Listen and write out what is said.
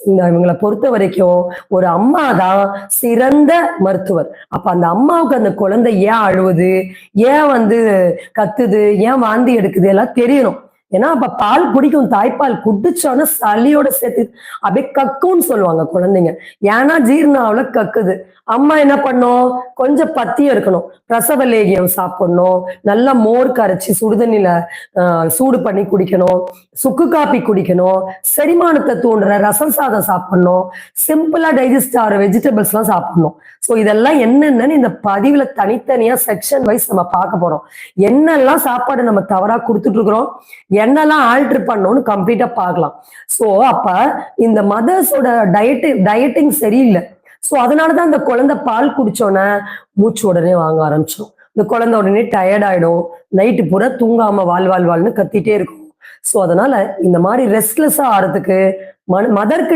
இவங்களை பொறுத்த வரைக்கும் ஒரு அம்மா தான் சிறந்த மருத்துவர். அப்ப அந்த அம்மாவுக்கு அந்த குழந்தை ஏன் அழுவுது, ஏன் கத்துது, ஏன் வாந்தி எடுக்குது எல்லாம் தெரியணும். ஏன்னா அப்ப பால் குடிக்கும், தாய்ப்பால் குடிச்சோன்னா சளியோட சேர்த்து அப்படியே கக்குன்னு சொல்லுவாங்க குழந்தைங்க. ஏன்னா ஜீரணாவில கக்குது. அம்மா என்ன பண்ணும், கொஞ்சம் பத்தியம் இருக்கணும், பிரசவ லேகியம் சாப்பிடணும், நல்லா மோர் கரைச்சி சுடுதண்ணில சூடு பண்ணி குடிக்கணும், சுக்கு காப்பி குடிக்கணும், செரிமானத்தை தூண்டுற ரசம் சாதம் சாப்பிடணும், சிம்பிளா டைஜஸ்ட் ஆகிற வெஜிடபிள்ஸ் எல்லாம் சாப்பிடணும். ஸோ இதெல்லாம் என்னென்னு இந்த பதிவுல தனித்தனியா செக்ஷன் வைஸ் நம்ம பார்க்க போறோம். என்னெல்லாம் சாப்பாடு நம்ம தவறா கொடுத்துட்டு இருக்கிறோம், என்னெல்லாம் ஆல்டர் பண்ணணும்னு கம்ப்ளீட்டா பார்க்கலாம். ஸோ அப்ப இந்த மதர்ஸோட டயட்டிங் சரியில்லை. ஸோ அதனாலதான் அந்த குழந்தை பால் குடிச்சோன்னே மூச்சு உடனே வாங்க ஆரம்பிச்சிடும். இந்த குழந்தை உடனே டயர்ட் ஆயிடும், நைட்டு பூரா தூங்காம வாழ்னு கத்திட்டே இருக்கும். ஸோ அதனால இந்த மாதிரி ரெஸ்ட்லெஸ்ஸா ஆறதுக்கு மதர்க்கு